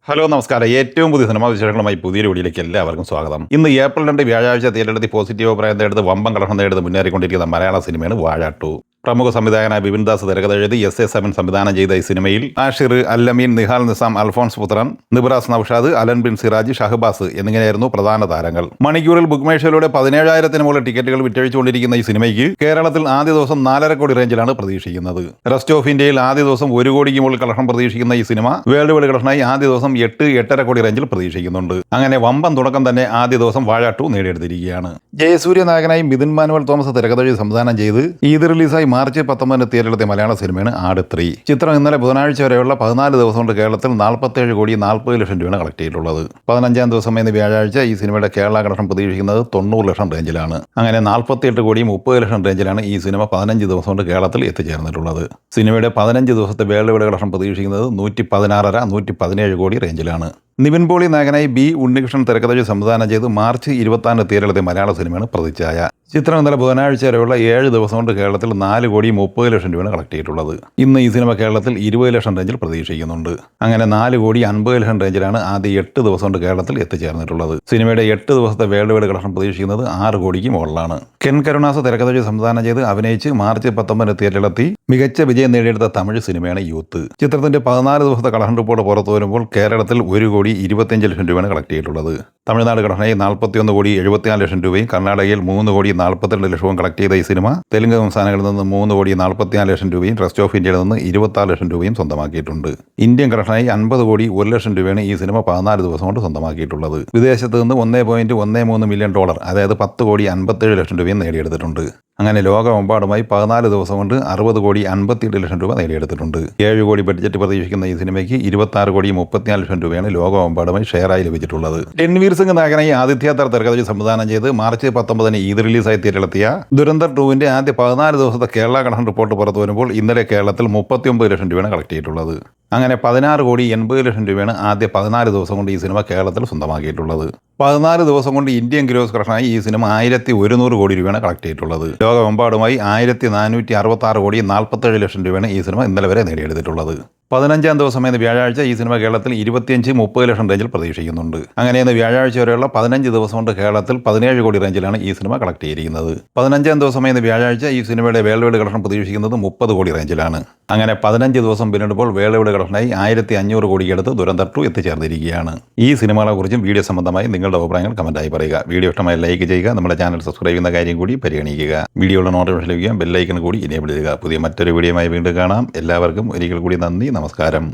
Hello നമസ്കാരം. ഏറ്റവും പുതിയ സിനിമാ വിശേഷങ്ങളുമായി പുതിയൊരു വീഡിയോയിലേക്ക് എല്ലാവർക്കും സ്വാഗതം. ഇന്ന് ഏപ്രിൽ 2 വ്യാഴാഴ്ച തിയേറ്ററിലെത്തി പോസിറ്റീവ് അഭിപ്രായം നേടുന്ന വമ്പൻ കളക്ഷൻ നേടുന്ന മുന്നേറിക്കൊണ്ടിരിക്കുന്ന മലയാള സിനിമയാണ് വാഴ 2. പ്രമുഖ സംവിധായകനായ ബിപിൻ ദാസ് തിരക്കഥ എഴുതി S.A. സംവിധാനം ചെയ്ത ഈ സിനിമയിൽ ആഷിർ, അല്ലമീൻ, നിഹാൽ നിസാം, അൽഫോൺസ് പുത്രൻ, നിബ്രാസ് നൌഷാദ്, അലൻ ബിൻ സിറാജ്, ഷഹബാസ് എന്നിങ്ങനെയായിരുന്നു പ്രധാന താരങ്ങൾ. മണിക്കൂറിൽ ബുക്ക് മൈ ഷോയിലൂടെ 17,000-ന് മുകളിൽ ടിക്കറ്റുകൾ വിറ്റഴിച്ചുകൊണ്ടിരിക്കുന്ന ഈ സിനിമയ്ക്ക് കേരളത്തിൽ ആദ്യ ദിവസം 4.5 കോടി റേഞ്ചിലാണ് പ്രതീക്ഷിക്കുന്നത്. റെസ്റ്റ് ഓഫ് ഇന്ത്യയിൽ ആദ്യ ദിവസം 1 കോടിക്ക് മുകളിൽ കളക്ഷൻ പ്രതീക്ഷിക്കുന്ന ഈ സിനിമ വേൾഡ് വൈഡ് കളക്ഷനായി ആദ്യ ദിവസം 8-8.5 കോടി റേഞ്ചിൽ പ്രതീക്ഷിക്കുന്നുണ്ട്. അങ്ങനെ വമ്പൻ തുടക്കം തന്നെ ആദ്യ ദിവസം വാഴ 2 നേടിയെടുത്തിരിക്കുകയാണ്. ജയസൂര്യ നായകനായി മിഥുൻ മാനുവൽ തോമസ് തിരക്കഥ എഴുതി സംവിധാനം ചെയ്ത് ഈദ് റിലീസായി മാർച്ച് 19 തിയേറ്ററിലെത്തിയ മലയാള സിനിമയാണ് ആട് 3. ചിത്രം ഇന്നലെ ബുധനാഴ്ച വരെയുള്ള 14 ദിവസം കൊണ്ട് കേരളത്തിൽ 47 കോടി 40 ലക്ഷം രൂപയാണ് കളക്ട് ചെയ്തിട്ടുള്ളത്. 15-ാം ദിവസം എന്ന വ്യാഴാഴ്ച ഈ സിനിമയുടെ കേരള കളക്ഷൻ പ്രതീക്ഷിക്കുന്നത് 90 ലക്ഷം റേഞ്ചിലാണ്. അങ്ങനെ 48 കോടി 30 ലക്ഷം റേഞ്ചിലാണ് ഈ സിനിമ 15 ദിവസം കൊണ്ട് കേരളത്തിൽ എത്തിച്ചേർന്നിട്ടുള്ളത്. സിനിമയുടെ 15 ദിവസത്തെ വേൾഡ് വൈഡ് കളക്ഷൻ പ്രതീക്ഷിക്കുന്നത് 116.5-117 കോടി റേഞ്ചിലാണ്. നിവിൻ പോളി നായകനായി ബി ഉണ്ണികൃഷ്ണൻ തിരക്കഥ സംവിധാനം ചെയ്ത് മാർച്ച് 26 തിയേറ്ററിലെത്തിയ മലയാള സിനിമയാണ് പ്രതിച്ഛായ. ചിത്രം ഇന്നലെ ബുധനാഴ്ച വരെയുള്ള 7 ദിവസം കൊണ്ട് കേരളത്തിൽ 4 കോടി 30 ലക്ഷം രൂപയാണ് കളക്ട് ചെയ്തിട്ടുള്ളത്. ഇന്ന് ഈ സിനിമ കേരളത്തിൽ 20 ലക്ഷം റേഞ്ചിൽ പ്രതീക്ഷിക്കുന്നുണ്ട്. അങ്ങനെ 4 കോടി 50 ലക്ഷം റേഞ്ചിലാണ് ആദ്യ 8 ദിവസം കൊണ്ട് കേരളത്തിൽ എത്തിച്ചേർന്നിട്ടുള്ളത്. സിനിമയുടെ 8 ദിവസത്തെ വേൾഡ് വൈഡ് കളക്ഷൻ പ്രതീക്ഷിക്കുന്നത് 6 കോടിക്ക് മുകളിലാണ്. കെൻ കരുണാസ് തിരക്കഥ സംവിധാനം ചെയ്ത് അഭിനയിച്ച് മാർച്ച് 19 തിയേറ്ററിലെത്തി മികച്ച വിജയം നേടിയെടുത്ത തമിഴ് സിനിമയാണ് യൂത്ത്. ചിത്രത്തിന്റെ 14 ദിവസത്തെ കളക്ഷൻ റിപ്പോർട്ട് പുറത്തു വരുമ്പോൾ കേരളത്തിൽ 1 കോടി 25 ലക്ഷം രൂപയാണ് കളക്ട് ചെയ്തിട്ടുള്ളത്. തമിഴ്നാട് കളക്ഷനായി 41 കോടി 74 ലക്ഷം രൂപയും കർണാടകയിൽ 3 കോടി 42 ലക്ഷവും കളക്ട് ചെയ്ത ഈ സിനിമ തെലുങ്ക് സംസ്ഥാനങ്ങളിൽ നിന്ന് 3 കോടി 44 ലക്ഷം രൂപയും റെസ്റ്റ് ഓഫ് ഇന്ത്യയിൽ നിന്ന് 26 ലക്ഷം രൂപയും സ്വന്തമാക്കിയിട്ടുണ്ട്. ഇന്ത്യൻ കളക്ഷനായി 50 കോടി 1 ലക്ഷം രൂപയാണ് ഈ സിനിമ 14 ദിവസം കൊണ്ട് സ്വന്തമാക്കിയിട്ടുള്ളത്. വിദേശത്ത് നിന്ന് $1.13 മില്യൺ, അതായത് 10 കോടി 57 ലക്ഷം രൂപയും നേടിയെടുത്തിട്ടുണ്ട്. അങ്ങനെ ലോകമെമ്പാടുമായി 14 ദിവസം കൊണ്ട് 60 കോടി 58 ലക്ഷം രൂപ നേടിയെടുത്തിട്ടുണ്ട്. 7 കോടി ബഡ്ജറ്റ് പ്രതീക്ഷിക്കുന്ന ഈ സിനിമയ്ക്ക് 26 കോടി 34 ലക്ഷം രൂപയാണ് ലോകമെമ്പാടുമായി ഷെയറായി ലഭിച്ചിട്ടുള്ളത്. രൺവീർ സിംഗ് നായകനായി ആദിത്യ താർ തിരക്കഥ സംവിധാനം ചെയ്ത് മാർച്ച് 19 ഈദ് റിലീസായി തിയേറ്ററിലെത്തിയ ദുരന്തർ 2-ന്റെ ആദ്യ 14 ദിവസത്തെ കേരള കളക്ഷൻ റിപ്പോർട്ട് പുറത്തു വരുമ്പോൾ ഇന്നലെ കേരളത്തിൽ 39 ലക്ഷം രൂപയാണ് കളക്ട് ചെയ്തിട്ടുള്ളത്. അങ്ങനെ 16 കോടി 80 ലക്ഷം രൂപയാണ് ആദ്യ 14 ദിവസം കൊണ്ട് ഈ സിനിമ കേരളത്തിൽ സ്വന്തമാക്കിയിട്ടുള്ളത്. 14 ദിവസം കൊണ്ട് ഇന്ത്യൻ ഗ്രോസ് കളക്ഷനായി ഈ സിനിമ 1100 കോടി രൂപയാണ് കളക്ട് ചെയ്തിട്ടുള്ളത്. ലോകമെമ്പാടുമായി 1466 കോടി 47 ലക്ഷം രൂപയാണ് ഈ സിനിമ ഇന്നലെ വരെ നേടിയെടുത്തിട്ടുള്ളത്. 15-ാം ദിവസം എന്ന വ്യാഴാഴ്ച ഈ സിനിമ കേരളത്തിൽ 25-30 ലക്ഷം റേഞ്ചിൽ പ്രതീക്ഷിക്കുന്നുണ്ട്. അങ്ങനെ ഇന്ന് വ്യാഴാഴ്ച വരെയുള്ള 15 ദിവസം കൊണ്ട് കേരളത്തിൽ 17 കോടി റേഞ്ചിലാണ് ഈ സിനിമ കളക്ട് ചെയ്തിരിക്കുന്നത്. 15-ാം ദിവസം എന്ന വ്യാഴാഴ്ച ഈ സിനിമയുടെ വേൾഡ് വൈഡ് കളക്ഷൻ പ്രതീക്ഷിക്കുന്നത് 30 കോടി റേഞ്ചിലാണ്. അങ്ങനെ 15 ദിവസം പിന്നിടുമ്പോൾ വേൾഡ് വൈഡ് കളക്ഷനായി 1500 കോടിക്കടുത്ത് ദുരന്തർ 2 എത്തിച്ചേർന്നിരിക്കുകയാണ്. ഈ സിനിമകളെക്കുറിച്ചും വീഡിയോ സംബന്ധമായി നിങ്ങളുടെ അഭിപ്രായങ്ങൾ കമന്റായി പറയുക. വീഡിയോ ഇഷ്ടമായി ലൈക്ക് ചെയ്യുക. നമ്മുടെ ചാനൽ സബ്സ്ക്രൈബ് ചെയ്യുന്ന കാര്യം കൂടി പരിഗണിക്കുക. വീഡിയോയുടെ നോട്ടിഫിക്കേഷൻ ലഭിക്കാൻ ബെല്ലൈക്കൺ കൂടി എനേബിൾ ചെയ്യുക. പുതിയ മറ്റൊരു വീഡിയോയുമായി വീണ്ടും കാണാം. എല്ലാവർക്കും ഒരിക്കൽ കൂടി നന്ദി, നമസ്കാരം.